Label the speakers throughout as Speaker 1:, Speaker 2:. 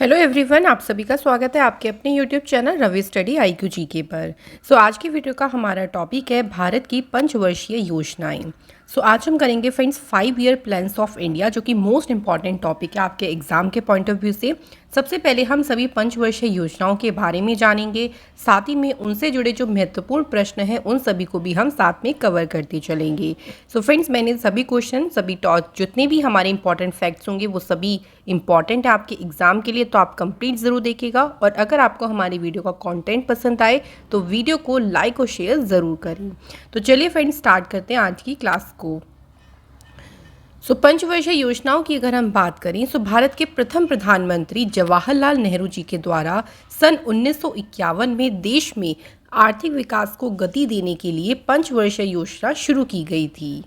Speaker 1: Hello everyone, आप सभी का स्वागत है आपके अपने YouTube channel Ravi study IQ GK पर। आज की वीडियो का हमारा टॉपिक है भारत की पंचवर्षीय योजनाएं। आज हम करेंगे friends 5 year plans of India, जो कि मोस्ट इंपॉर्टेंट टॉपिक है आपके एग्जाम के पॉइंट ऑफ व्यू से। सबसे पहले हम सभी पंचवर्षीय योजनाओं के बारे में जानेंगे, साथ ही में उनसे जुड़े जो महत्वपूर्ण प्रश्न हैं उन सभी को भी हम साथ में कवर करते चलेंगे। फ्रेंड्स, मैंने सभी क्वेश्चन जितने भी हमारे इंपॉर्टेंट फैक्ट्स होंगे वो सभी इंपॉर्टेंट है आपके एग्जाम के लिए, तो आप कंप्लीट ज़रूर देखिएगा। और अगर आपको हमारी वीडियो का कंटेंट पसंद आए तो वीडियो को लाइक और शेयर ज़रूर करें। तो चलिए फ्रेंड्स, स्टार्ट करते हैं आज की क्लास को। पंचवर्षीय योजनाओं की अगर हम बात करें तो भारत के प्रथम प्रधानमंत्री जवाहरलाल नेहरू जी के द्वारा सन 1951 में देश में आर्थिक विकास को गति देने के लिए पंचवर्षीय योजना शुरू की गई थी।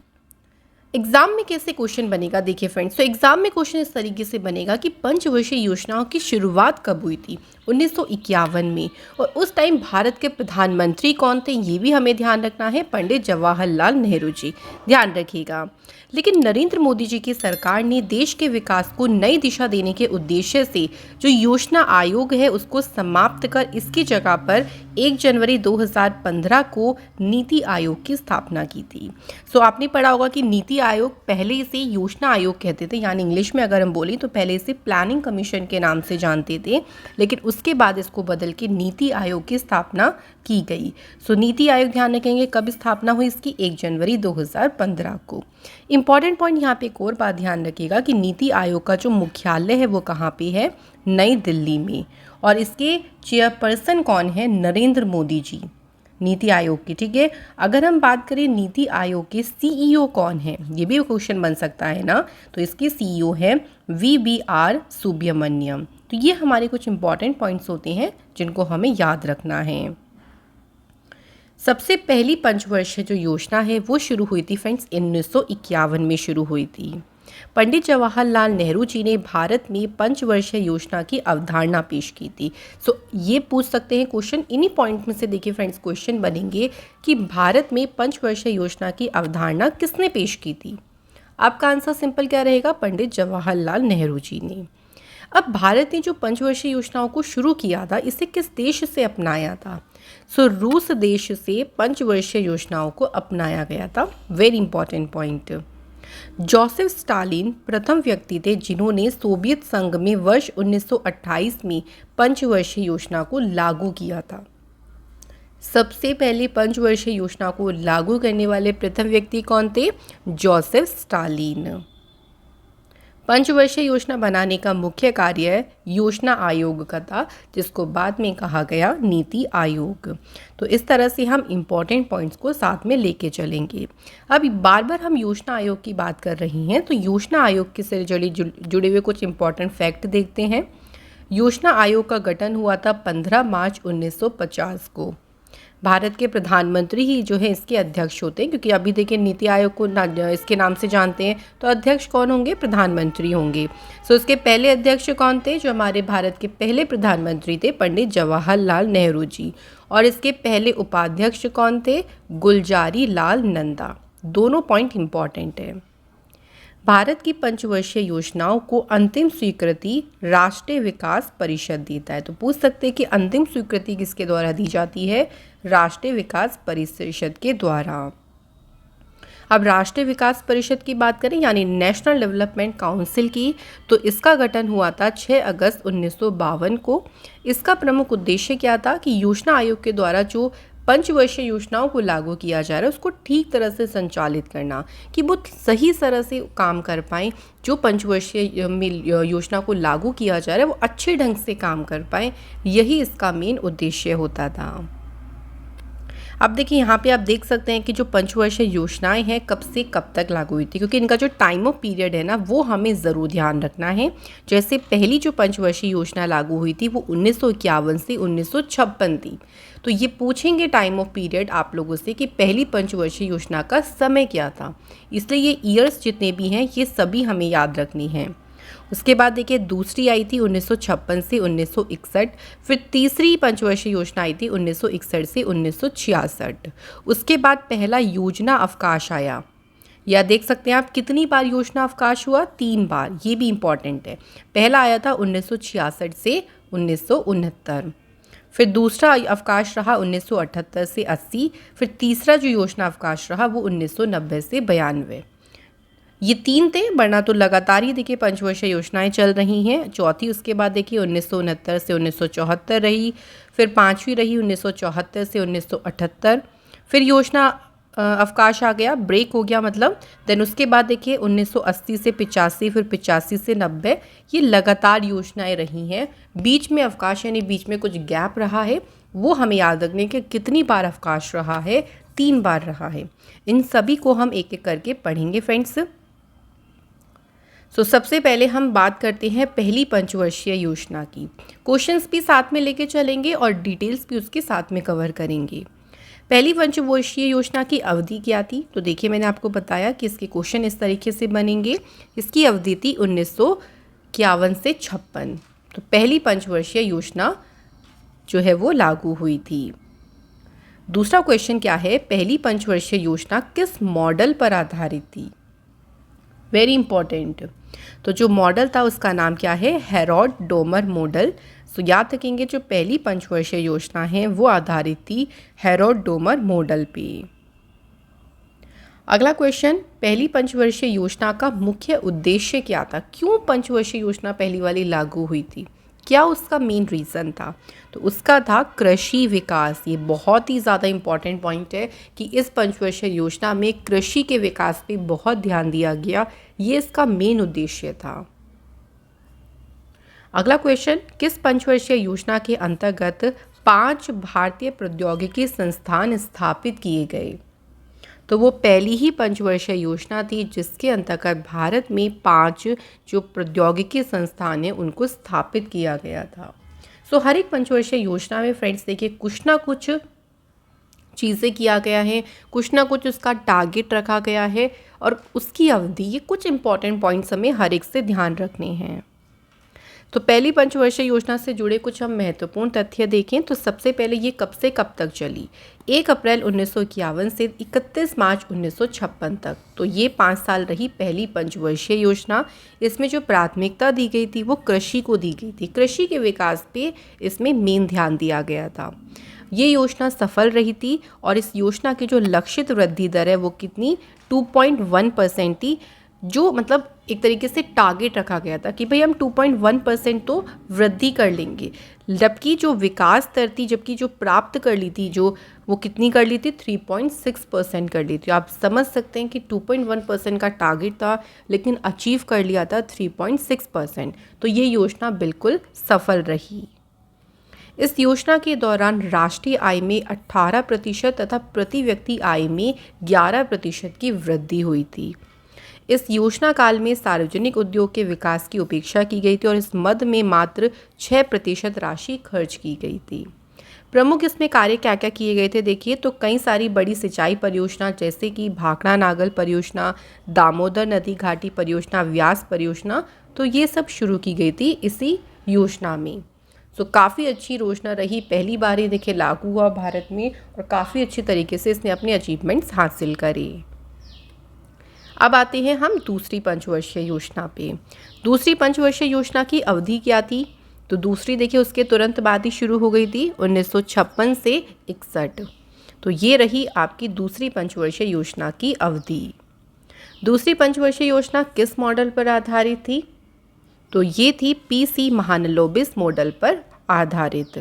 Speaker 1: एग्जाम में कैसे क्वेश्चन बनेगा, देखिए फ्रेंड्स, तो एग्जाम में क्वेश्चन इस तरीके से बनेगा कि पंचवर्षीय योजनाओं की शुरुआत कब हुई थी? 1951 में। और उस टाइम भारत के प्रधानमंत्री कौन थे, ये भी हमें ध्यान रखना है, पंडित जवाहरलाल नेहरू जी, ध्यान रखिएगा। लेकिन नरेंद्र मोदी जी की सरकार ने देश के विकास को नई दिशा देने के उद्देश्य से जो योजना आयोग है उसको समाप्त कर इसकी जगह पर 1 जनवरी 2015 को नीति आयोग की स्थापना की थी। आपने पढ़ा होगा कि नीति आयोग पहले इसे योजना आयोग कहते थे, यानी इंग्लिश में अगर हम बोलें तो पहले इसे प्लानिंग कमीशन के नाम से जानते थे, लेकिन उसके बाद इसको बदल के नीति आयोग की स्थापना की गई। नीति आयोग, ध्यान रखेंगे कब स्थापना हुई इसकी, 1 जनवरी 2015 को। इंपॉर्टेंट पॉइंट यहाँ पे एक और बात ध्यान रखिएगा कि नीति आयोग का जो मुख्यालय है वो कहाँ पे है, नई दिल्ली में, और इसके चेयरपर्सन कौन है, नरेंद्र मोदी जी, नीति आयोग की, ठीक है। अगर हम बात करें नीति आयोग के CEO कौन है, ये भी क्वेश्चन बन सकता है ना, तो इसके CEO है VBR सुब्रमण्यम। तो ये हमारे कुछ इंपॉर्टेंट पॉइंट्स होते हैं जिनको हमें याद रखना है। सबसे पहली पंचवर्षीय जो योजना है वो शुरू हुई थी फ्रेंड्स 1951 में शुरू हुई थी। पंडित जवाहरलाल नेहरू जी ने भारत में पंचवर्षीय योजना की अवधारणा पेश की थी। ये पूछ सकते हैं क्वेश्चन, इन्हीं पॉइंट में से देखिए फ्रेंड्स क्वेश्चन बनेंगे कि भारत में पंचवर्षीय योजना की अवधारणा किसने पेश की थी। आपका आंसर सिंपल क्या रहेगा, पंडित जवाहरलाल नेहरू जी ने। अब भारत ने जो पंचवर्षीय योजनाओं को शुरू किया था इसे किस देश से अपनाया था? रूस देश से पंचवर्षीय योजनाओं को अपनाया गया था। Very important point. Joseph Stalin प्रथम व्यक्ति थे जिन्होंने सोवियत संघ में वर्ष 1928 में पंचवर्षीय योजना को लागू किया था। सबसे पहले पंचवर्षीय योजना को लागू करने वाले प्रथम व्यक्ति कौन थे? Joseph Stalin. पंचवर्षीय योजना बनाने का मुख्य कार्य योजना आयोग का था, जिसको बाद में कहा गया नीति आयोग। तो इस तरह से हम इम्पॉर्टेंट पॉइंट्स को साथ में लेके चलेंगे। अब बार बार हम योजना आयोग की बात कर रही हैं, तो योजना आयोग के से जुड़े हुए कुछ इम्पॉर्टेंट फैक्ट देखते हैं। योजना आयोग का गठन हुआ था 15 मार्च 1950 को। भारत के प्रधानमंत्री ही जो है इसके अध्यक्ष होते हैं, क्योंकि अभी देखिए नीति आयोग को इसके नाम से जानते हैं, तो अध्यक्ष कौन होंगे? प्रधानमंत्री होंगे। इसके पहले अध्यक्ष कौन थे? जो हमारे भारत के पहले प्रधानमंत्री थे, पंडित जवाहरलाल नेहरू जी। और इसके पहले उपाध्यक्ष कौन थे? गुलजारी लाल नंदा। दोनों पॉइंट इंपॉर्टेंट है। भारत की पंचवर्षीय योजनाओं को अंतिम स्वीकृति राष्ट्रीय विकास परिषद देता है। तो पूछ सकते हैं कि अंतिम स्वीकृति किसके द्वारा दी जाती है? राष्ट्रीय विकास परिषद के द्वारा। अब राष्ट्रीय विकास परिषद की बात करें, यानी नेशनल डेवलपमेंट काउंसिल की, तो इसका गठन हुआ था 6 अगस्त 1952 को। इसका प्रमुख उद्देश्य क्या था कि योजना आयोग के द्वारा जो पंचवर्षीय योजनाओं को लागू किया जा रहा है उसको ठीक तरह से संचालित करना, कि वो सही तरह से काम कर पाएँ। जो पंचवर्षीय योजना को लागू किया जा रहा है वो अच्छे ढंग से काम कर पाएँ, यही इसका मेन उद्देश्य होता था। अब देखिए यहाँ पे आप देख सकते हैं कि जो पंचवर्षीय योजनाएं हैं कब से कब तक लागू हुई थी, क्योंकि इनका जो टाइम ऑफ पीरियड है ना वो हमें ज़रूर ध्यान रखना है। जैसे पहली जो पंचवर्षीय योजना लागू हुई थी वो 1951 से 1956 थी। तो ये पूछेंगे टाइम ऑफ पीरियड आप लोगों से कि पहली पंचवर्षीय योजना का समय क्या था, इसलिए ये ईयर्स जितने भी हैं ये सभी हमें याद रखनी हैं। उसके बाद देखिए दूसरी आई थी 1956 से 1961, फिर तीसरी पंचवर्षीय योजना आई थी 1961 से 1966। उसके बाद पहला योजना अवकाश आया, या देख सकते हैं आप कितनी बार योजना अवकाश हुआ, 3 बार, ये भी इम्पॉर्टेंट है। पहला आया था 1966 से 1969, फिर दूसरा अवकाश रहा 1978 से 80, फिर तीसरा जो योजना अवकाश रहा वो 1990 से 92। ये 3 थे, वरना तो लगातार ही देखिए पंचवर्षीय योजनाएं चल रही हैं। चौथी उसके बाद देखिए 1969 से 1974 रही, फिर पांचवी रही 1974 से 1978, फिर योजना अवकाश आ गया, ब्रेक हो गया मतलब। देन उसके बाद देखिए 1980 से 85, फिर 85 से 90, ये लगातार योजनाएं रही हैं। बीच में अवकाश यानी बीच में कुछ गैप रहा है, वो हमें याद रखने कि कितनी बार अवकाश रहा है, 3 बार रहा है। इन सभी को हम एक एक करके पढ़ेंगे फ्रेंड्स। सबसे पहले हम बात करते हैं पहली पंचवर्षीय योजना की। क्वेश्चंस भी साथ में लेके चलेंगे और डिटेल्स भी उसके साथ में कवर करेंगे। पहली पंचवर्षीय योजना की अवधि क्या थी? तो देखिए मैंने आपको बताया कि इसके क्वेश्चन इस तरीके से बनेंगे। इसकी अवधि थी 1951 से 56। तो पहली पंचवर्षीय योजना जो है वो लागू हुई थी। दूसरा क्वेश्चन क्या है? पहली पंचवर्षीय योजना किस मॉडल पर आधारित थी? Very important. तो जो मॉडल था उसका नाम क्या है? Herod-Domar model. याद रखेंगे जो पहली पंचवर्षीय योजना है वो आधारित थी हेरोड-डोमर मॉडल पे। अगला क्वेश्चन, पहली पंचवर्षीय योजना का मुख्य उद्देश्य क्या था? क्यों पंचवर्षीय योजना पहली वाली लागू हुई थी? क्या उसका मेन रीज़न था? तो उसका था कृषि विकास। ये बहुत ही ज़्यादा इम्पॉर्टेंट पॉइंट है कि इस पंचवर्षीय योजना में कृषि के विकास पे बहुत ध्यान दिया गया, ये इसका मेन उद्देश्य था। अगला क्वेश्चन, किस पंचवर्षीय योजना के अंतर्गत 5 भारतीय प्रौद्योगिकी संस्थान स्थापित किए गए? तो वो पहली ही पंचवर्षीय योजना थी जिसके अंतर्गत भारत में 5 जो प्रौद्योगिकी संस्थान हैं उनको स्थापित किया गया था। हर एक पंचवर्षीय योजना में फ्रेंड्स देखिए कुछ ना कुछ चीज़ें किया गया है, कुछ ना कुछ उसका टारगेट रखा गया है और उसकी अवधि, ये कुछ इंपॉर्टेंट पॉइंट्स हमें हर एक से ध्यान रखने हैं। तो पहली पंचवर्षीय योजना से जुड़े कुछ हम महत्वपूर्ण तथ्य देखें तो सबसे पहले ये कब से कब तक चली? 1 अप्रैल 1951 से 31 मार्च 1956 तक। तो ये 5 साल रही पहली पंचवर्षीय योजना। इसमें जो प्राथमिकता दी गई थी वो कृषि को दी गई थी, कृषि के विकास पे इसमें मेन ध्यान दिया गया था। ये योजना सफल रही थी और इस योजना की जो लक्षित वृद्धि दर है वो कितनी? 2.1% थी, जो मतलब एक तरीके से टारगेट रखा गया था कि भाई हम 2.1% तो वृद्धि कर लेंगे। जबकि जो विकास दर थी, जबकि जो प्राप्त कर ली थी, जो वो कितनी कर ली थी? 3.6% कर ली थी। आप समझ सकते हैं कि 2.1% का टारगेट था लेकिन अचीव कर लिया था 3.6%। तो ये योजना बिल्कुल सफल रही। इस योजना के दौरान राष्ट्रीय आय में 18% तथा प्रति व्यक्ति आय में 11% की वृद्धि हुई थी। इस योजना काल में सार्वजनिक उद्योग के विकास की उपेक्षा की गई थी और इस मद में मात्र 6% राशि खर्च की गई थी। प्रमुख इसमें कार्य क्या क्या किए गए थे देखिए, तो कई सारी बड़ी सिंचाई परियोजना जैसे कि भाखड़ा नागल परियोजना, दामोदर नदी घाटी परियोजना, व्यास परियोजना, तो ये सब शुरू की गई थी इसी योजना में। काफ़ी अच्छी योजना रही, पहली बार ही देखिए लागू हुआ भारत में और काफ़ी अच्छी तरीके से इसने अपने अचीवमेंट्स हासिल करे। अब आते हैं हम दूसरी पंचवर्षीय योजना पे। दूसरी पंचवर्षीय योजना की अवधि क्या थी? तो दूसरी देखिए उसके तुरंत बाद ही शुरू हो गई थी 1956 से 61। तो ये रही आपकी दूसरी पंचवर्षीय योजना की अवधि। दूसरी पंचवर्षीय योजना किस मॉडल पर आधारित थी? तो ये थी पीसी महालनोबिस मॉडल पर आधारित।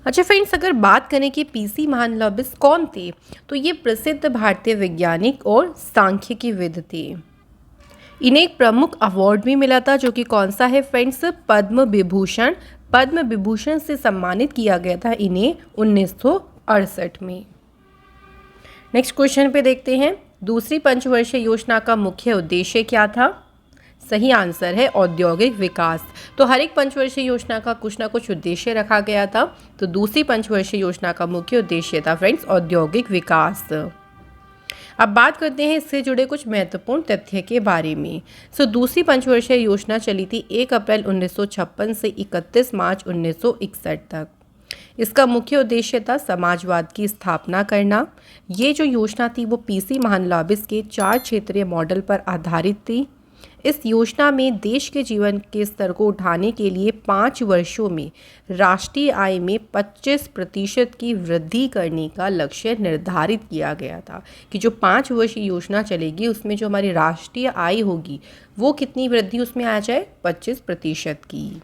Speaker 1: अच्छा फ्रेंड्स, अगर बात करें कि पीसी महालनोबिस कौन थे, तो ये प्रसिद्ध भारतीय वैज्ञानिक और सांख्यिकीविद थे। इन्हें एक प्रमुख अवार्ड भी मिला था जो कि कौन सा है फ्रेंड्स? पद्म विभूषण। पद्म विभूषण से सम्मानित किया गया था इन्हें 1968 में। नेक्स्ट क्वेश्चन पे देखते हैं, दूसरी पंचवर्षीय योजना का मुख्य उद्देश्य क्या था? सही आंसर है औद्योगिक विकास। तो हर एक पंचवर्षीय योजना का कुछ ना कुछ उद्देश्य रखा गया था। तो दूसरी पंचवर्षीय योजना का मुख्य उद्देश्य था फ्रेंड्स औद्योगिक विकास। अब बात करते हैं इससे जुड़े कुछ महत्वपूर्ण तथ्य के बारे में। दूसरी पंचवर्षीय योजना चली थी 1 अप्रैल 1956 से 31 मार्च 1961 तक। इसका मुख्य उद्देश्य था समाजवाद की स्थापना करना। ये जो योजना थी वो पीसी महालनोबिस के 4 क्षेत्रीय मॉडल पर आधारित थी। इस योजना में देश के जीवन के स्तर को उठाने के लिए 5 वर्षों में राष्ट्रीय आय में 25% की वृद्धि करने का लक्ष्य निर्धारित किया गया था कि जो 5 वर्षीय योजना चलेगी उसमें जो हमारी राष्ट्रीय आय होगी वो कितनी वृद्धि उसमें आ जाए, 25% की।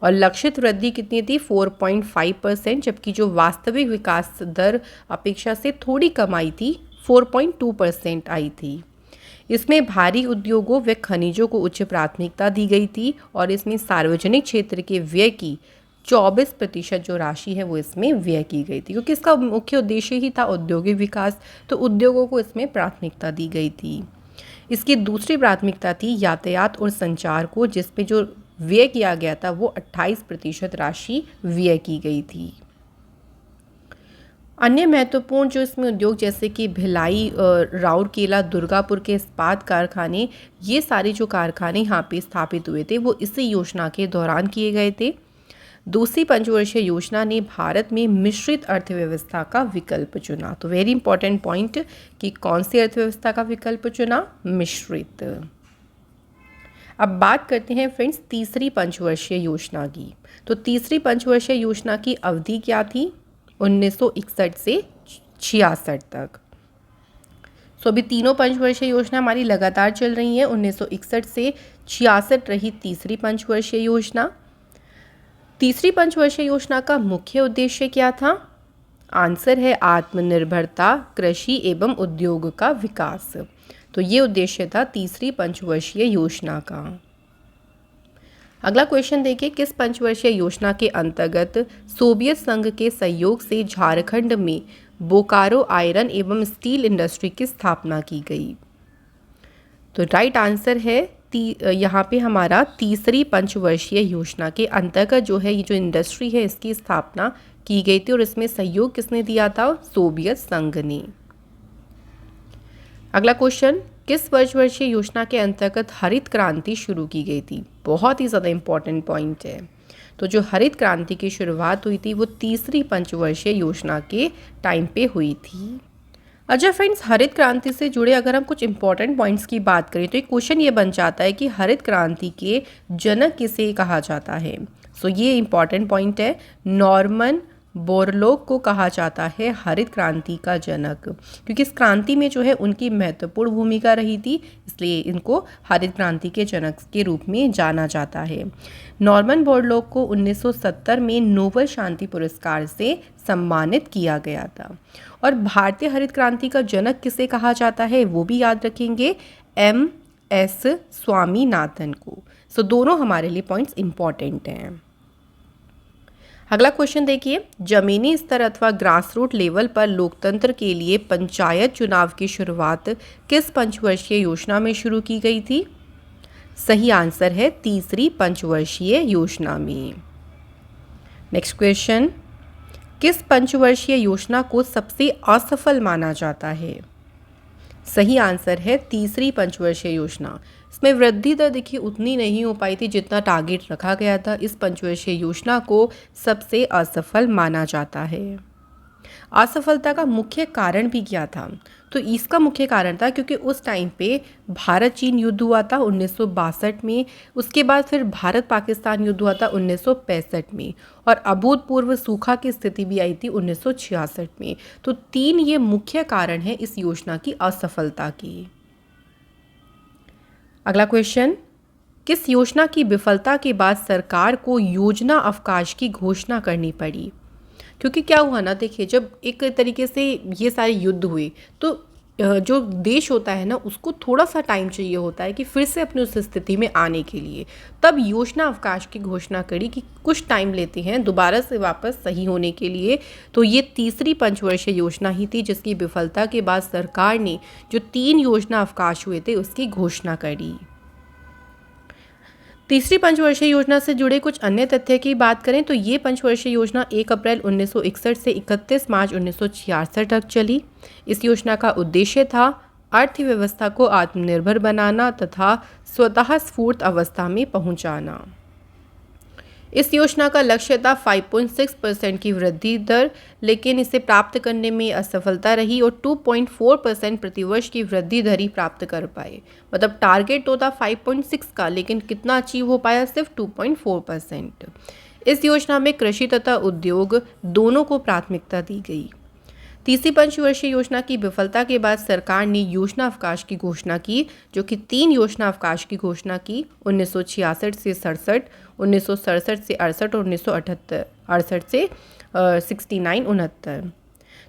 Speaker 1: और लक्षित वृद्धि कितनी थी, 4.5%, जबकि जो वास्तविक विकास दर अपेक्षा से थोड़ी कम आई थी, 4.2% आई थी। इसमें भारी उद्योगों व खनिजों को उच्च प्राथमिकता दी गई थी और इसमें सार्वजनिक क्षेत्र के व्यय की 24% जो राशि है वो इसमें व्यय की गई थी, क्योंकि इसका मुख्य उद्देश्य ही था औद्योगिक विकास, तो उद्योगों को इसमें प्राथमिकता दी गई थी। इसकी दूसरी प्राथमिकता थी यातायात और संचार को, जिसपे जो व्यय किया गया था वो 28% राशि व्यय की गई थी। अन्य महत्वपूर्ण जो इसमें उद्योग जैसे कि भिलाई, राउरकेला, दुर्गापुर के इस्पात कारखाने, ये सारे जो कारखाने यहाँ पे स्थापित हुए थे वो इसी योजना के दौरान किए गए थे। दूसरी पंचवर्षीय योजना ने भारत में मिश्रित अर्थव्यवस्था का विकल्प चुना। तो वेरी इंपॉर्टेंट पॉइंट कि कौन सी अर्थव्यवस्था का विकल्प चुना, मिश्रित। अब बात करते हैं फ्रेंड्स तीसरी पंचवर्षीय योजना की। तो तीसरी पंचवर्षीय योजना की अवधि क्या थी, 1961 से 66 तक। सो अभी तीनों पंचवर्षीय योजना हमारी लगातार चल रही हैं। 1961 से 66 रही तीसरी पंचवर्षीय योजना। तीसरी पंचवर्षीय योजना का मुख्य उद्देश्य क्या था? आंसर है आत्मनिर्भरता, कृषि एवं उद्योग का विकास। तो ये उद्देश्य था तीसरी पंचवर्षीय योजना का। अगला क्वेश्चन देखिए, किस पंचवर्षीय योजना के अंतर्गत सोवियत संघ के सहयोग से झारखंड में बोकारो आयरन एवं स्टील इंडस्ट्री की स्थापना की गई? तो राइट आंसर है यहाँ पे हमारा तीसरी पंचवर्षीय योजना के अंतर्गत जो है ये जो इंडस्ट्री है इसकी स्थापना की गई थी और इसमें सहयोग किसने दिया था? सोवियत संघ ने। अगला क्वेश्चन, किस पंचवर्षीय योजना के अंतर्गत हरित क्रांति शुरू की गई थी? बहुत ही ज़्यादा इंपॉर्टेंट पॉइंट है। तो जो हरित क्रांति की शुरुआत हुई थी वो तीसरी पंचवर्षीय योजना के टाइम पे हुई थी। अच्छा फ्रेंड्स, हरित क्रांति से जुड़े अगर हम कुछ इंपॉर्टेंट पॉइंट्स की बात करें तो एक क्वेश्चन ये बन जाता है कि हरित क्रांति के जनक किसे कहा जाता है? सो ये इंपॉर्टेंट पॉइंट है। नॉर्मन बोरलॉग को कहा जाता है हरित क्रांति का जनक, क्योंकि इस क्रांति में जो है उनकी महत्वपूर्ण भूमिका रही थी, इसलिए इनको हरित क्रांति के जनक के रूप में जाना जाता है। नॉर्मन बोरलॉग को 1970 में नोबेल शांति पुरस्कार से सम्मानित किया गया था। और भारतीय हरित क्रांति का जनक किसे कहा जाता है वो भी याद रखेंगे, MS स्वामीनाथन को। सो दोनों हमारे लिए पॉइंट्स इंपॉर्टेंट हैं। अगला क्वेश्चन देखिए, जमीनी स्तर अथवा ग्रास रूट लेवल पर लोकतंत्र के लिए पंचायत चुनाव की शुरुआत किस पंचवर्षीय योजना में शुरू की गई थी? सही आंसर है तीसरी पंचवर्षीय योजना में। नेक्स्ट क्वेश्चन, किस पंचवर्षीय योजना को सबसे असफल माना जाता है? सही आंसर है तीसरी पंचवर्षीय योजना। इसमें वृद्धि दर देखिए उतनी नहीं हो पाई थी जितना टारगेट रखा गया था। इस पंचवर्षीय योजना को सबसे असफल माना जाता है। असफलता का मुख्य कारण भी क्या था? तो इसका मुख्य कारण था क्योंकि उस टाइम पे भारत चीन युद्ध हुआ था 1962 में, उसके बाद फिर भारत पाकिस्तान युद्ध हुआ था 1965 में, और अभूतपूर्व सूखा की स्थिति भी आई थी 1966 में। तो 3 ये मुख्य कारण है इस योजना की असफलता की। अगला क्वेश्चन, किस योजना की विफलता के बाद सरकार को योजना अवकाश की घोषणा करनी पड़ी? क्योंकि क्या हुआ ना, देखिए जब एक तरीके से ये सारे युद्ध हुए तो जो देश होता है ना उसको थोड़ा सा टाइम चाहिए होता है कि फिर से अपनी उस स्थिति में आने के लिए। तब योजना अवकाश की घोषणा करी कि कुछ टाइम लेते हैं दोबारा से वापस सही होने के लिए। तो ये तीसरी पंचवर्षीय योजना ही थी जिसकी विफलता के बाद सरकार ने जो 3 योजना अवकाश हुए थे उसकी घोषणा करी। तीसरी पंचवर्षीय योजना से जुड़े कुछ अन्य तथ्य की बात करें तो ये पंचवर्षीय योजना 1 अप्रैल 1961 से 31 मार्च 1966 तक चली। इस योजना का उद्देश्य था अर्थव्यवस्था को आत्मनिर्भर बनाना तथा स्वतः स्फूर्त अवस्था में पहुंचाना। इस योजना का लक्ष्य था 5.6% की वृद्धि दर, लेकिन इसे प्राप्त करने में असफलता रही और 2.4% प्रतिवर्ष की वृद्धि दर ही प्राप्त कर पाए। मतलब टारगेट तो था 5.6 का, लेकिन कितना अचीव हो पाया, सिर्फ 2.4%। इस योजना में कृषि तथा उद्योग दोनों को प्राथमिकता दी गई। तीसरी पंचवर्षीय योजना की विफलता के बाद सरकार ने योजना अवकाश की घोषणा की, जो कि 3 योजना अवकाश की घोषणा की, 1966 से 67, 1967 से 68 और 1968 से 69-69।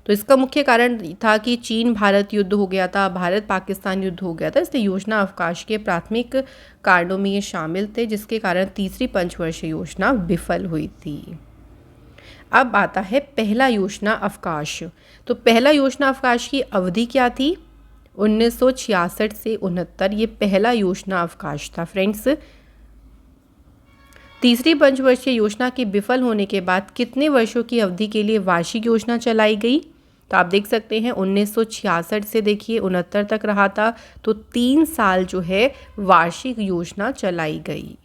Speaker 1: तो इसका मुख्य कारण था कि चीन भारत युद्ध हो गया था, भारत पाकिस्तान युद्ध हो गया था, इसलिए योजना अवकाश के प्राथमिक कारणों में ये शामिल थे, जिसके कारण तीसरी पंचवर्षीय योजना विफल हुई थी। अब आता है पहला योजना अवकाश। तो पहला योजना अवकाश की अवधि क्या थी, 1966 से 69, ये पहला योजना अवकाश था फ्रेंड्स। तीसरी पंचवर्षीय योजना के विफल होने के बाद कितने वर्षों की अवधि के लिए वार्षिक योजना चलाई गई, तो आप देख सकते हैं 1966 से देखिए 69 तक रहा था, तो 3 साल जो है वार्षिक योजना चलाई गई।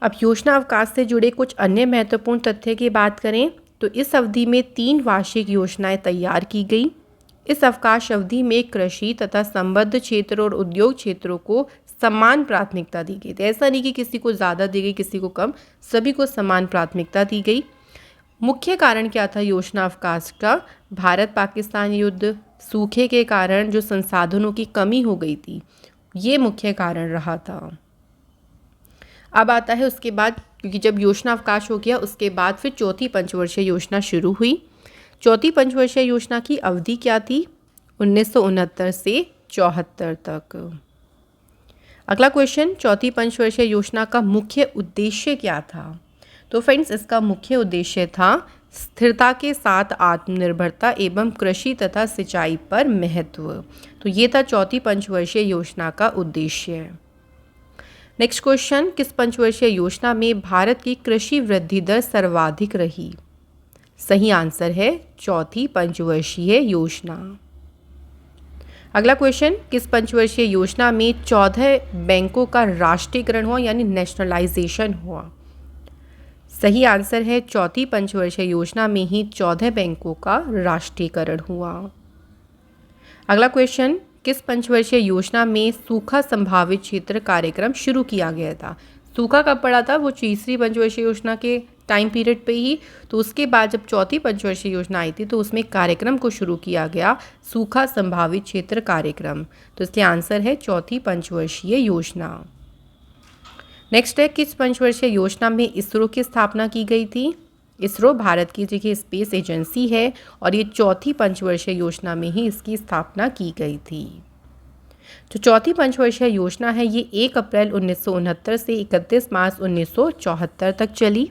Speaker 1: अब योजना अवकाश से जुड़े कुछ अन्य महत्वपूर्ण तथ्य की बात करें तो इस अवधि में 3 वार्षिक योजनाएं तैयार की गई। इस अवकाश अवधि में कृषि तथा संबद्ध क्षेत्र और उद्योग क्षेत्रों को समान प्राथमिकता दी गई। तो ऐसा नहीं कि किसी को ज़्यादा दी गई, किसी को कम, सभी को समान प्राथमिकता दी गई। मुख्य कारण क्या था योजना अवकाश का, भारत पाकिस्तान युद्ध, सूखे के कारण जो संसाधनों की कमी हो गई थी, ये मुख्य कारण रहा था। अब आता है उसके बाद, क्योंकि जब योजना अवकाश हो गया उसके बाद फिर चौथी पंचवर्षीय योजना शुरू हुई। चौथी पंचवर्षीय योजना की अवधि क्या थी, 1969 से 74 तक। अगला क्वेश्चन, चौथी पंचवर्षीय योजना का मुख्य उद्देश्य क्या था, तो फ्रेंड्स इसका मुख्य उद्देश्य था स्थिरता के साथ आत्मनिर्भरता एवं कृषि तथा सिंचाई पर महत्व। तो ये था चौथी पंचवर्षीय योजना का उद्देश्य। नेक्स्ट क्वेश्चन, किस पंचवर्षीय योजना में भारत की कृषि वृद्धि दर सर्वाधिक रही, सही आंसर है चौथी पंचवर्षीय योजना। अगला क्वेश्चन, किस पंचवर्षीय योजना में 14 बैंकों का राष्ट्रीयकरण हुआ यानी नेशनलाइजेशन हुआ, सही आंसर है चौथी पंचवर्षीय योजना में ही 14 बैंकों का राष्ट्रीयकरण हुआ। अगला क्वेश्चन, किस पंचवर्षीय योजना में सूखा संभावित क्षेत्र कार्यक्रम शुरू किया गया था। सूखा कब पड़ा था, वो तीसरी पंचवर्षीय योजना के टाइम पीरियड पे ही, तो उसके बाद जब चौथी पंचवर्षीय योजना आई थी तो उसमें कार्यक्रम को शुरू किया गया, सूखा संभावित क्षेत्र कार्यक्रम। तो इसके आंसर है चौथी पंचवर्षीय योजना। नेक्स्ट है, किस पंचवर्षीय योजना में इसरो की स्थापना की गई थी। इसरो भारत की देखिए स्पेस एजेंसी है और ये चौथी पंचवर्षीय योजना में ही इसकी स्थापना की गई थी। जो चौथी पंचवर्षीय योजना है ये 1 अप्रैल 1969 से 31 मार्च 1974 तक चली।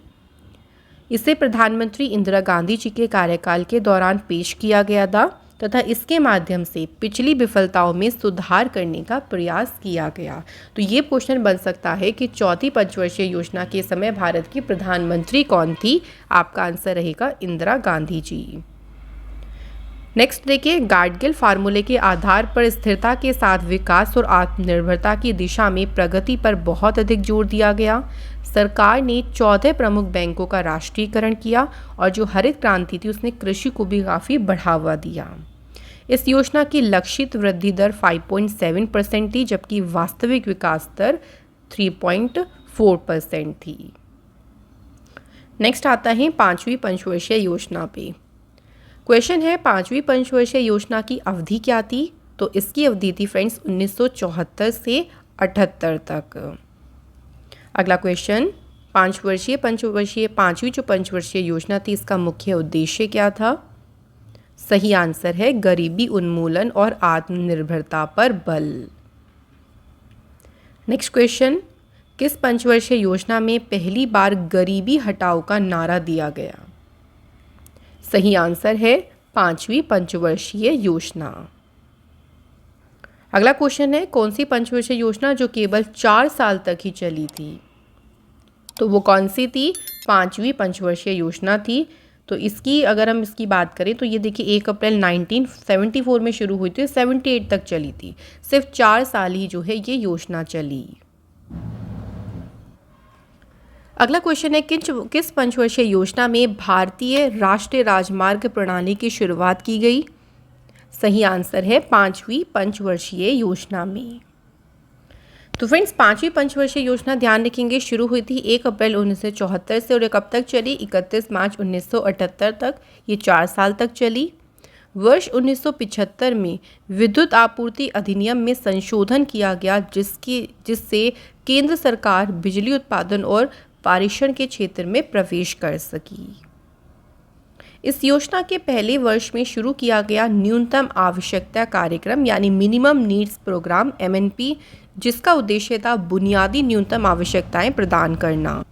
Speaker 1: इसे प्रधानमंत्री इंदिरा गांधी जी के कार्यकाल के दौरान पेश किया गया था तथा इसके माध्यम से पिछली विफलताओं में सुधार करने का प्रयास किया गया। तो ये क्वेश्चन बन सकता है कि चौथी पंचवर्षीय योजना के समय भारत की प्रधानमंत्री कौन थी, आपका आंसर रहेगा इंदिरा गांधी जी। नेक्स्ट देखिए, गाडगिल फार्मूले के आधार पर स्थिरता के साथ विकास और आत्मनिर्भरता की दिशा में प्रगति पर बहुत अधिक जोर दिया गया। सरकार ने 14 प्रमुख बैंकों का राष्ट्रीयकरण किया और जो हरित क्रांति थी उसने कृषि को भी काफ़ी बढ़ावा दिया। इस योजना की लक्षित वृद्धि दर 5.7% थी, जबकि वास्तविक विकास दर 3.4% थी। नेक्स्ट आता है 5वीं पंचवर्षीय योजना पे। क्वेश्चन है 5वीं पंचवर्षीय योजना की अवधि क्या थी, तो इसकी अवधि थी फ्रेंड्स 1974 से 78 तक। अगला क्वेश्चन, पांचवी जो पंचवर्षीय योजना थी इसका मुख्य उद्देश्य क्या था, सही आंसर है गरीबी उन्मूलन और आत्मनिर्भरता पर बल। नेक्स्ट क्वेश्चन, किस पंचवर्षीय योजना में पहली बार गरीबी हटाओ का नारा दिया गया, सही आंसर है 5वीं पंचवर्षीय योजना। अगला क्वेश्चन है, कौन सी पंचवर्षीय योजना जो केवल 4 साल तक ही चली थी, तो वो कौन सी थी, 5वीं पंचवर्षीय योजना थी। तो इसकी अगर हम इसकी बात करें तो ये देखिए 1 अप्रैल 1974 में शुरू हुई थी, 78 तक चली थी, सिर्फ 4 साल ही जो है ये योजना चली। अगला क्वेश्चन है किस पंचवर्षीय योजना में भारतीय राष्ट्रीय राजमार्ग प्रणाली की शुरुआत की गई? सही आंसर है 5वीं पंचवर्षीय योजना में। तो फ्रेंड्स 5वीं पंचवर्षीय योजना ध्यान रखेंगे शुरू हुई थी 1 अप्रैल 1974 से और ये कब तक चली? 31 मार्च 1978 तक। ये 4 साल तक चली। वर्ष 1975 में विद्युत आपूर्ति अधिनियम में संशोधन किया गया जिससे केंद्र सरकार बिजली उत्पादन और पारेषण के क्षेत्र में प्रवेश कर सकी। इस योजना के पहले वर्ष में शुरू किया गया न्यूनतम आवश्यकता कार्यक्रम यानी मिनिमम नीड्स प्रोग्राम MNP, जिसका उद्देश्य था बुनियादी न्यूनतम आवश्यकताएं प्रदान करना।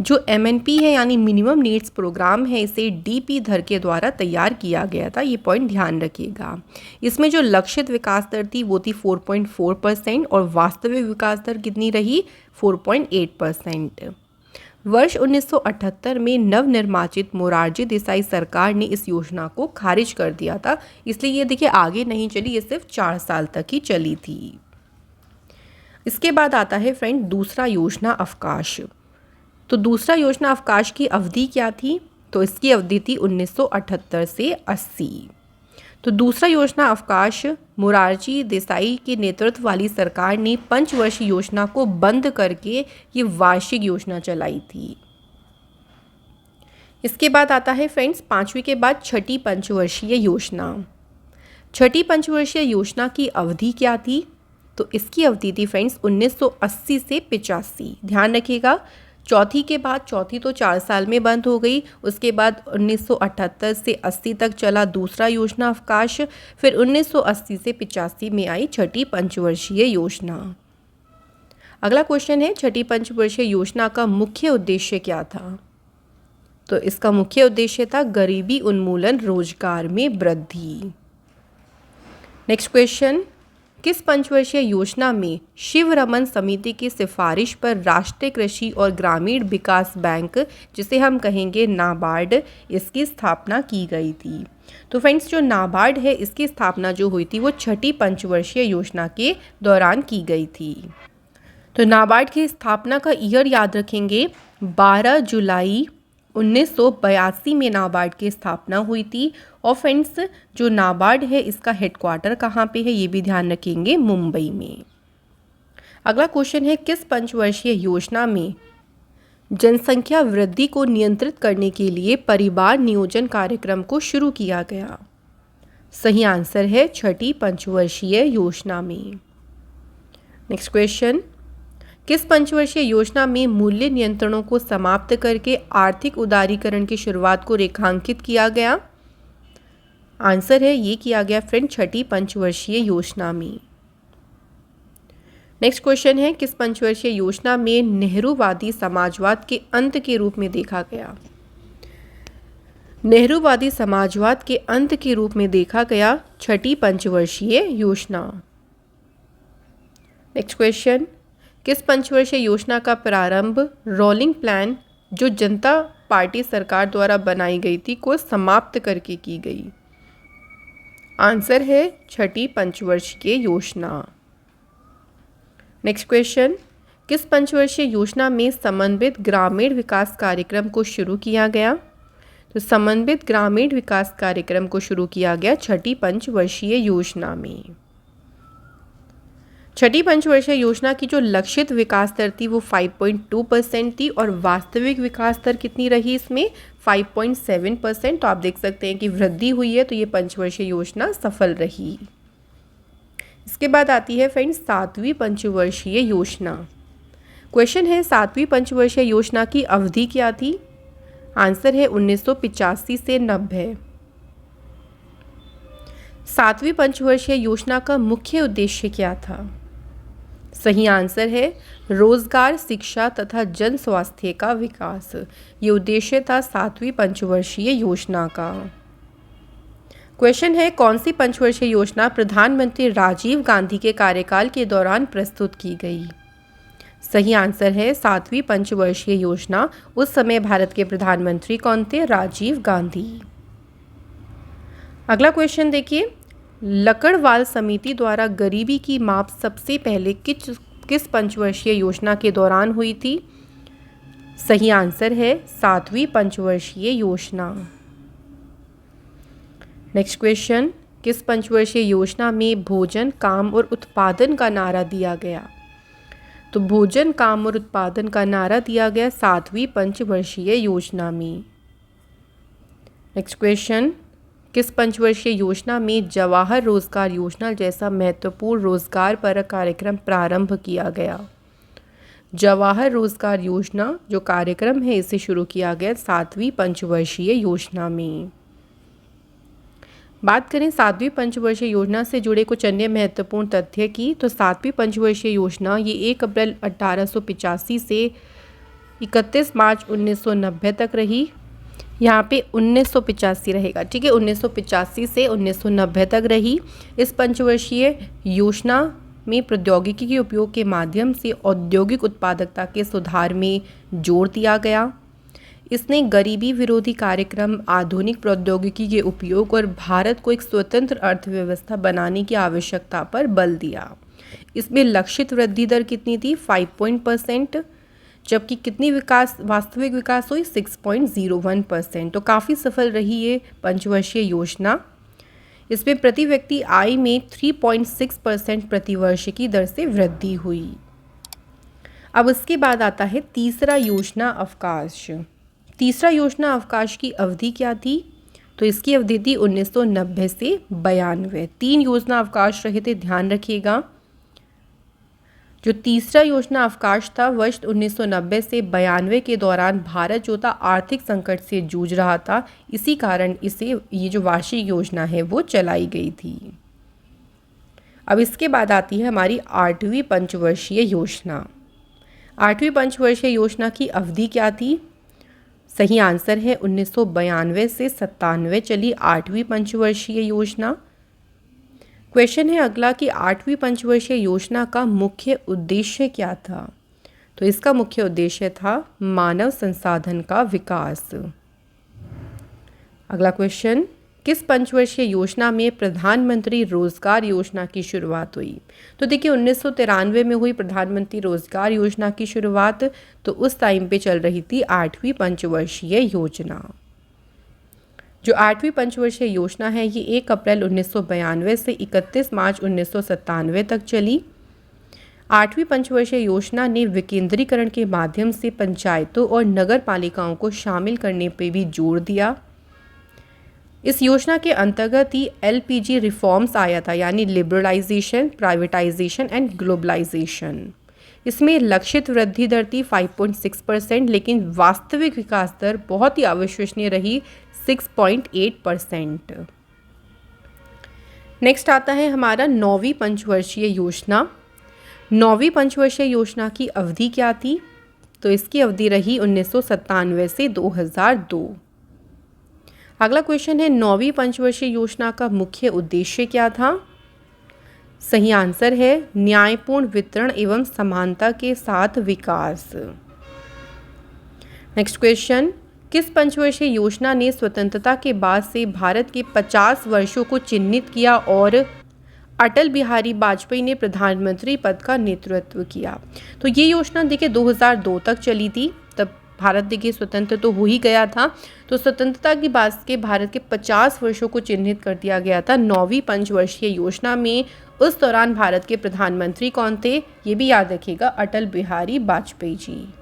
Speaker 1: जो MNP है यानी मिनिमम नीड्स प्रोग्राम है, इसे DP धर के द्वारा तैयार किया गया था। ये पॉइंट ध्यान रखिएगा। इसमें जो लक्षित विकास दर थी वो थी 4.4% और वास्तविक विकास दर कितनी रही? 4.8%। वर्ष 1978 में नवनिर्वाचित मोरारजी देसाई सरकार ने इस योजना को खारिज कर दिया था, इसलिए ये देखिए आगे नहीं चली, ये सिर्फ 4 साल तक ही चली थी। इसके बाद आता है फ्रेंड दूसरा योजना अवकाश। तो दूसरा योजना अवकाश की अवधि क्या थी? तो इसकी अवधि थी 1978 से 80। तो दूसरा योजना अवकाश मोरारजी देसाई के नेतृत्व वाली सरकार ने पंचवर्षीय योजना को बंद करके ये वार्षिक योजना चलाई थी। इसके बाद आता है फ्रेंड्स 5वीं के बाद छठी पंचवर्षीय योजना। छठी पंचवर्षीय योजना की अवधि क्या थी? तो इसकी अवधि थी फ्रेंड्स 1980 से 85। ध्यान रखिएगा, चौथी के बाद, चौथी तो 4 साल में बंद हो गई, उसके बाद 1978 से 80 तक चला दूसरा योजना अवकाश, फिर 1980 से 85 में आई छठी पंचवर्षीय योजना। अगला क्वेश्चन है छठी पंचवर्षीय योजना का मुख्य उद्देश्य क्या था? तो इसका मुख्य उद्देश्य था गरीबी उन्मूलन, रोजगार में वृद्धि। नेक्स्ट क्वेश्चन, किस पंचवर्षीय योजना में शिव रमन समिति की सिफारिश पर राष्ट्रीय कृषि और ग्रामीण विकास बैंक, जिसे हम कहेंगे नाबार्ड, इसकी स्थापना की गई थी? तो फ्रेंड्स जो नाबार्ड है इसकी स्थापना जो हुई थी वो छठी पंचवर्षीय योजना के दौरान की गई थी। तो नाबार्ड की स्थापना का ईयर याद रखेंगे, 12 जुलाई 1982 में नाबार्ड की स्थापना हुई थी। और फ्रेंड्स जो नाबार्ड है इसका हेडक्वार्टर कहाँ पे है ये भी ध्यान रखेंगे, मुंबई में। अगला क्वेश्चन है किस पंचवर्षीय योजना में जनसंख्या वृद्धि को नियंत्रित करने के लिए परिवार नियोजन कार्यक्रम को शुरू किया गया? सही आंसर है छठी पंचवर्षीय योजना में। नेक्स्ट क्वेश्चन, किस पंचवर्षीय योजना में मूल्य नियंत्रणों को समाप्त करके आर्थिक उदारीकरण की शुरुआत को रेखांकित किया गया? आंसर है ये किया गया फ्रेंड छठी पंचवर्षीय योजना में। नेक्स्ट क्वेश्चन है किस पंचवर्षीय योजना में नेहरूवादी समाजवाद के अंत के रूप में देखा गया? नेहरूवादी समाजवाद के अंत के रूप में देखा गया छठी पंचवर्षीय योजना। नेक्स्ट क्वेश्चन, किस पंचवर्षीय योजना का प्रारंभ रोलिंग प्लान जो जनता पार्टी सरकार द्वारा बनाई गई थी को समाप्त करके की गई? आंसर है छठी पंचवर्षीय योजना। नेक्स्ट क्वेश्चन, किस पंचवर्षीय योजना में समन्वित ग्रामीण विकास कार्यक्रम को शुरू किया गया? तो समन्वित ग्रामीण विकास कार्यक्रम को शुरू किया गया छठी पंचवर्षीय योजना में। छठी पंचवर्षीय योजना की जो लक्षित विकास दर थी वो 5.2% थी और वास्तविक विकास दर कितनी रही इसमें? 5.7%। तो आप देख सकते हैं कि वृद्धि हुई है, तो ये पंचवर्षीय योजना सफल रही। इसके बाद आती है फ्रेंड्स 7वीं पंचवर्षीय योजना। क्वेश्चन है 7वीं पंचवर्षीय योजना की अवधि क्या थी? आंसर है 1985 से 90। 7वीं पंचवर्षीय योजना का मुख्य उद्देश्य क्या था? सही आंसर है रोजगार, शिक्षा तथा जन स्वास्थ्य का विकास। ये उद्देश्य था 7वीं पंचवर्षीय योजना का। क्वेश्चन है कौन सी पंचवर्षीय योजना प्रधानमंत्री राजीव गांधी के कार्यकाल के दौरान प्रस्तुत की गई? सही आंसर है 7वीं पंचवर्षीय योजना। उस समय भारत के प्रधानमंत्री कौन थे? राजीव गांधी। अगला क्वेश्चन देखिए, लकड़वाल समिति द्वारा गरीबी की माप सबसे पहले किस पंचवर्षीय योजना के दौरान हुई थी? सही आंसर है 7वीं पंचवर्षीय योजना। नेक्स्ट क्वेश्चन, किस पंचवर्षीय योजना में भोजन, काम और उत्पादन का नारा दिया गया? तो भोजन, काम और उत्पादन का नारा दिया गया 7वीं पंचवर्षीय योजना में। नेक्स्ट क्वेश्चन, किस पंचवर्षीय योजना में जवाहर रोजगार योजना जैसा महत्वपूर्ण रोजगार परक कार्यक्रम प्रारंभ किया गया? जवाहर रोजगार योजना जो कार्यक्रम है इसे शुरू किया गया 7वीं पंचवर्षीय योजना में। बात करें 7वीं पंचवर्षीय योजना से जुड़े कुछ अन्य महत्वपूर्ण तथ्य की, तो 7वीं पंचवर्षीय योजना ये 1 अप्रैल 1885 से 31 मार्च 1990 तक रही। यहाँ पे 1985 रहेगा, ठीक है, 1985 से 1990 तक रही। इस पंचवर्षीय योजना में प्रौद्योगिकी के उपयोग के माध्यम से औद्योगिक उत्पादकता के सुधार में जोर दिया गया। इसने गरीबी विरोधी कार्यक्रम, आधुनिक प्रौद्योगिकी के उपयोग और भारत को एक स्वतंत्र अर्थव्यवस्था बनाने की आवश्यकता पर बल दिया। इसमें लक्षित वृद्धि दर कितनी थी? 5%, जबकि कितनी वास्तविक विकास हुई? 6.01%। तो काफ़ी सफल रही ये पंचवर्षीय योजना। इसमें प्रति व्यक्ति आय में 3.6% प्रतिवर्ष की दर से वृद्धि हुई। अब उसके बाद आता है तीसरा योजना अवकाश। तीसरा योजना अवकाश की अवधि क्या थी? तो इसकी अवधि थी 1990 से 92। 3 योजना अवकाश रहे थे, ध्यान रखिएगा। जो तीसरा योजना अवकाश था वर्ष 1990 से 92 के दौरान भारत जो था आर्थिक संकट से जूझ रहा था, इसी कारण इसे ये जो वार्षिक योजना है वो चलाई गई थी। अब इसके बाद आती है हमारी 8वीं पंचवर्षीय योजना। 8वीं पंचवर्षीय योजना की अवधि क्या थी? सही आंसर है 1992 से 97 चली 8वीं पंचवर्षीय योजना। क्वेश्चन है अगला कि 8वीं पंचवर्षीय योजना का मुख्य उद्देश्य क्या था? तो इसका मुख्य उद्देश्य था मानव संसाधन का विकास। अगला क्वेश्चन, किस पंचवर्षीय योजना में प्रधानमंत्री रोजगार योजना की शुरुआत हुई? तो देखिए 1993 में हुई प्रधानमंत्री रोजगार योजना की शुरुआत, तो उस टाइम पे चल रही थी 8वीं पंचवर्षीय योजना। जो 8वीं पंचवर्षीय योजना है ये 1 अप्रैल 1992 से 31 मार्च 1997 तक चली। 8वीं पंचवर्षीय योजना ने विकेंद्रीकरण के माध्यम से पंचायतों और नगर पालिकाओं को शामिल करने पर भी जोर दिया। इस योजना के अंतर्गत ही LPG रिफॉर्म्स आया था, यानी लिबरलाइजेशन, प्राइवेटाइजेशन एंड ग्लोबलाइजेशन। इसमें लक्षित वृद्धि दर थी 5.6%, लेकिन वास्तविक विकास दर बहुत ही अविश्वसनीय रही 6.8%। नेक्स्ट आता है हमारा 9वीं पंचवर्षीय योजना। 9वीं पंचवर्षीय योजना की अवधि क्या थी? तो इसकी अवधि रही 1997 से 2002। अगला क्वेश्चन है 9वीं पंचवर्षीय योजना का मुख्य उद्देश्य क्या था? सही आंसर है न्यायपूर्ण वितरण एवं समानता के साथ विकास। नेक्स्ट क्वेश्चन, किस पंचवर्षीय योजना ने स्वतंत्रता के बाद से भारत के 50 वर्षों को चिन्हित किया और अटल बिहारी वाजपेयी ने प्रधानमंत्री पद का नेतृत्व किया? तो ये योजना देखिए 2002 तक चली थी। तब भारत देखिए स्वतंत्र तो हो ही गया था, तो स्वतंत्रता के बाद के भारत के 50 वर्षों को चिन्हित कर दिया गया था 9वीं पंचवर्षीय योजना में। उस दौरान भारत के प्रधानमंत्री कौन थे? ये भी याद रखिएगा, अटल बिहारी वाजपेयी जी।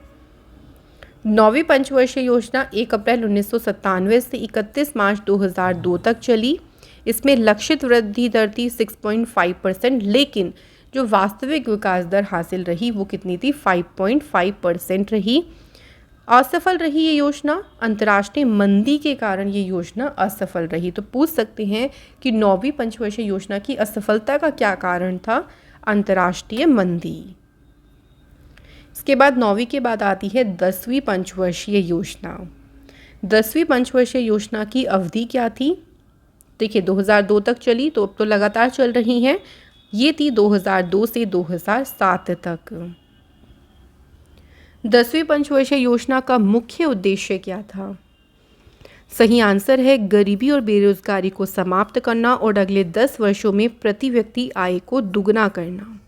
Speaker 1: 9वीं पंचवर्षीय योजना 1 अप्रैल 1997 से 31 मार्च 2002 तक चली। इसमें लक्षित वृद्धि दर थी 6.5%, लेकिन जो वास्तविक विकास दर हासिल रही वो कितनी थी? 5.5% रही। असफल रही ये योजना, अंतर्राष्ट्रीय मंदी के कारण ये योजना असफल रही। तो पूछ सकते हैं कि 9वीं पंचवर्षीय योजना की असफलता का क्या कारण था? अंतर्राष्ट्रीय मंदी। इसके बाद 9वीं के बाद आती है 10वीं पंचवर्षीय योजना। 10वीं पंचवर्षीय योजना की अवधि क्या थी? देखिए 2002 तक चली, तो अब तो लगातार चल रही हैं। ये थी 2002 से 2007 तक। 10वीं पंचवर्षीय योजना का मुख्य उद्देश्य क्या था? सही आंसर है गरीबी और बेरोजगारी को समाप्त करना और अगले 10 वर्षों में प्रति व्यक्ति आय को दुगना करना।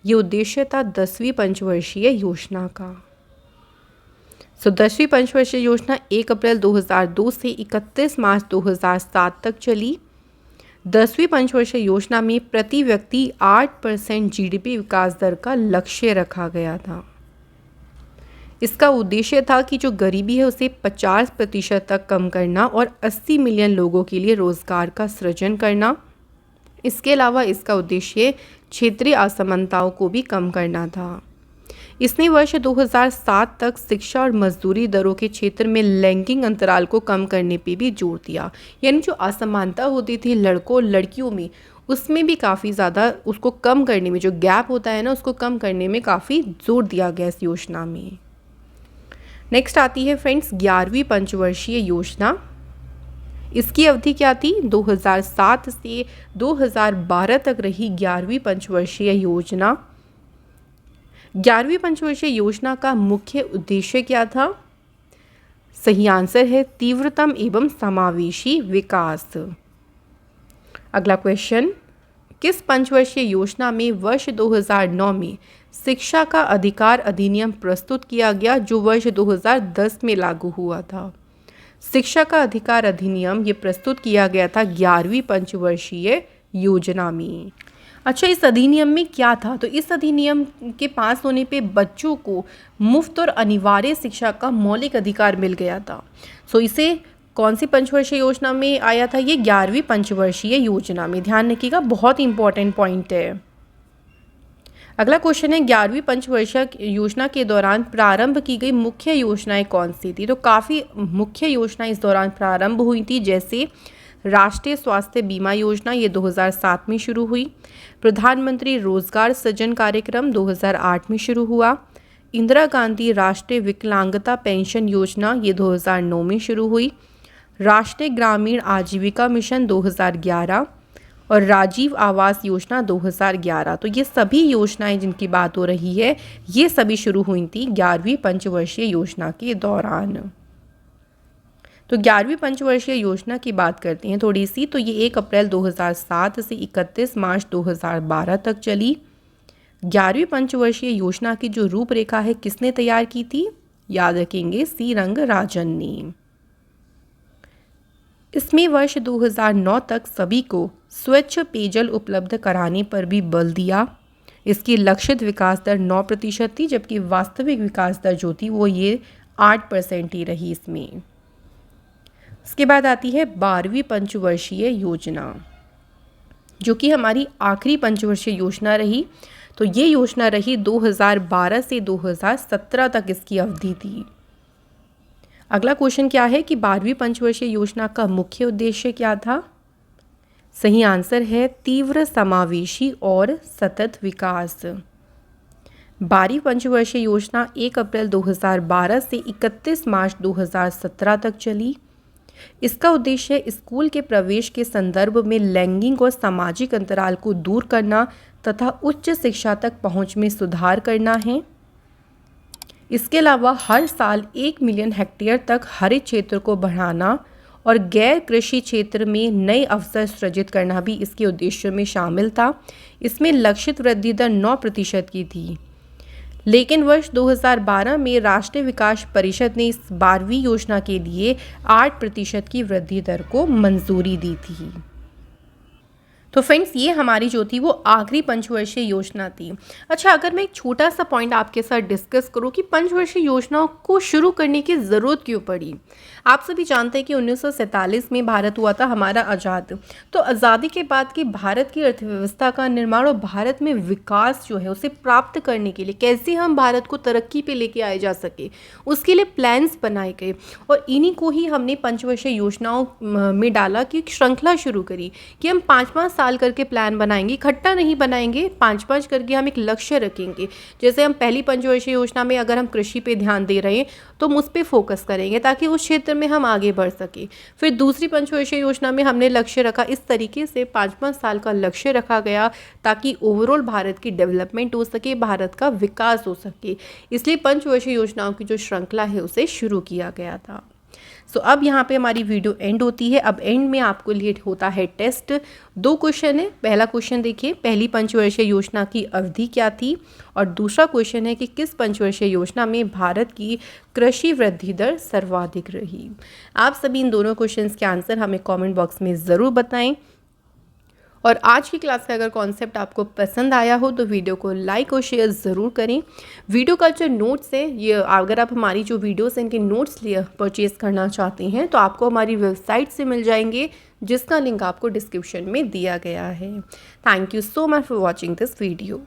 Speaker 1: ये उद्देश्य था 10वीं पंचवर्षीय योजना का। 10वीं पंचवर्षीय योजना 1 अप्रैल 2002 से 31 मार्च 2007 तक चली। 10वीं पंचवर्षीय योजना में प्रति व्यक्ति 8% जीडीपी विकास दर का लक्ष्य रखा गया था। इसका उद्देश्य था कि जो गरीबी है उसे 50% तक कम करना और 80 मिलियन लोगों के लिए रोजगार का सृजन करना। इसके अलावा इसका उद्देश्य क्षेत्रीय असमानताओं को भी कम करना था। इसने वर्ष 2007 तक शिक्षा और मजदूरी दरों के क्षेत्र में लैंगिक अंतराल को कम करने पे भी जोर दिया। यानी जो असमानता होती थी लड़कों और लड़कियों में, उसमें भी काफ़ी ज़्यादा उसको कम करने में, जो गैप होता है ना, उसको कम करने में काफ़ी जोर दिया गया इस योजना में। नेक्स्ट आती है फ्रेंड्स 11वीं पंचवर्षीय योजना। इसकी अवधि क्या थी? 2007 से 2012 तक रही 11वीं पंचवर्षीय योजना। 11वीं पंचवर्षीय योजना का मुख्य उद्देश्य क्या था? सही आंसर है तीव्रतम एवं समावेशी विकास। अगला क्वेश्चन, किस पंचवर्षीय योजना में वर्ष 2009 में शिक्षा का अधिकार अधिनियम प्रस्तुत किया गया, जो वर्ष 2010 में लागू हुआ था? शिक्षा का अधिकार अधिनियम ये प्रस्तुत किया गया था 11वीं पंचवर्षीय योजना में। अच्छा, इस अधिनियम में क्या था? तो इस अधिनियम के पास होने पे बच्चों को मुफ्त और अनिवार्य शिक्षा का मौलिक अधिकार मिल गया था। इसे कौन सी पंचवर्षीय योजना में आया था? ये 11वीं पंचवर्षीय योजना में। ध्यान रखिएगा, बहुत इंपॉर्टेंट पॉइंट है। अगला क्वेश्चन है 11वीं पंचवर्षीय योजना के दौरान प्रारंभ की गई मुख्य योजनाएं कौन सी थी? तो काफ़ी मुख्य योजनाएं इस दौरान प्रारंभ हुई थी, जैसे राष्ट्रीय स्वास्थ्य बीमा योजना, ये 2007 में शुरू हुई। प्रधानमंत्री रोजगार सृजन कार्यक्रम 2008 में शुरू हुआ। इंदिरा गांधी राष्ट्रीय विकलांगता पेंशन योजना, ये 2009 में शुरू हुई। राष्ट्रीय ग्रामीण आजीविका मिशन 2011 और राजीव आवास योजना 2011। तो ये सभी योजनाएं जिनकी बात हो रही है, ये सभी शुरू हुई थी 11वीं पंचवर्षीय योजना के दौरान। तो 11वीं पंचवर्षीय योजना की बात करते हैं थोड़ी सी। तो ये 1 अप्रैल 2007 से 31 मार्च 2012 तक चली। 11वीं पंचवर्षीय योजना की जो रूपरेखा है किसने तैयार की थी? याद रखेंगे, सी रंगराजन ने। इसमें वर्ष 2009 तक सभी को स्वच्छ पेयजल उपलब्ध कराने पर भी बल दिया। इसकी लक्षित विकास दर 9% थी, जबकि वास्तविक विकास दर जो थी वो ये 8% ही रही इसमें। इसके बाद आती है 12वीं पंचवर्षीय योजना, जो कि हमारी आखिरी पंचवर्षीय योजना रही। तो ये योजना रही 2012 से 2017 तक इसकी अवधि थी। अगला क्वेश्चन क्या है कि 12वीं पंचवर्षीय योजना का मुख्य उद्देश्य क्या था? सही आंसर है तीव्र समावेशी और सतत विकास। 12वीं पंचवर्षीय योजना 1 अप्रैल 2012 से 31 मार्च 2017 तक चली। इसका उद्देश्य स्कूल के प्रवेश के संदर्भ में लैंगिक और सामाजिक अंतराल को दूर करना तथा उच्च शिक्षा तक पहुंच में सुधार करना है। इसके अलावा हर साल 1 मिलियन हेक्टेयर तक हरित क्षेत्र को बढ़ाना और गैर कृषि क्षेत्र में नए अवसर सृजित करना भी इसके उद्देश्यों में शामिल था। इसमें लक्षित वृद्धि दर 9% की थी, लेकिन वर्ष 2012 में राष्ट्रीय विकास परिषद ने इस 12वीं योजना के लिए 8% की वृद्धि दर को मंजूरी दी थी। तो फ्रेंड्स, ये हमारी जो थी वो आखिरी पंचवर्षीय योजना थी। अच्छा, अगर मैं एक छोटा सा पॉइंट आपके साथ डिस्कस करूँ कि पंचवर्षीय योजनाओं को शुरू करने की ज़रूरत क्यों पड़ी। आप सभी जानते हैं कि 1947 में भारत हुआ था हमारा आज़ाद। तो आज़ादी के बाद की भारत की अर्थव्यवस्था का निर्माण और भारत में विकास जो है उसे प्राप्त करने के लिए कैसे हम भारत को तरक्की पे लेके आए जा सके, उसके लिए प्लान्स बनाए गए और इन्हीं को ही हमने पंचवर्षीय योजनाओं में डाला कि एक श्रृंखला शुरू करी कि हम 5-5 साल करके प्लान बनाएंगे, इकट्ठा नहीं बनाएंगे, 5-5 करके हम एक लक्ष्य रखेंगे। जैसे हम पहली पंचवर्षीय योजना में अगर हम कृषि पे ध्यान दे रहे हैं तो हम उस पर फोकस करेंगे ताकि उस क्षेत्र में हम आगे बढ़ सके। फिर दूसरी पंचवर्षीय योजना में हमने लक्ष्य रखा, इस तरीके से 5-5 साल का लक्ष्य रखा गया ताकि ओवरऑल भारत की डेवलपमेंट हो सके, भारत का विकास हो सके। इसलिए पंचवर्षीय योजनाओं की जो श्रृंखला है उसे शुरू किया गया था। सो अब यहाँ पे हमारी वीडियो एंड होती है। अब एंड में आपको लिए होता है टेस्ट। 2 क्वेश्चन है। पहला क्वेश्चन देखिए, पहली पंचवर्षीय योजना की अवधि क्या थी, और दूसरा क्वेश्चन है कि किस पंचवर्षीय योजना में भारत की कृषि वृद्धि दर सर्वाधिक रही। आप सभी इन दोनों क्वेश्चंस के आंसर हमें कमेंट बॉक्स में ज़रूर बताएं। और आज की क्लास का अगर कॉन्सेप्ट आपको पसंद आया हो तो वीडियो को लाइक और शेयर ज़रूर करें। वीडियो का जो नोट्स है, ये अगर आप हमारी जो वीडियोस हैं इनके नोट्स लिए परचेज़ करना चाहते हैं तो आपको हमारी वेबसाइट से मिल जाएंगे, जिसका लिंक आपको डिस्क्रिप्शन में दिया गया है। Thank you so much for watching this video.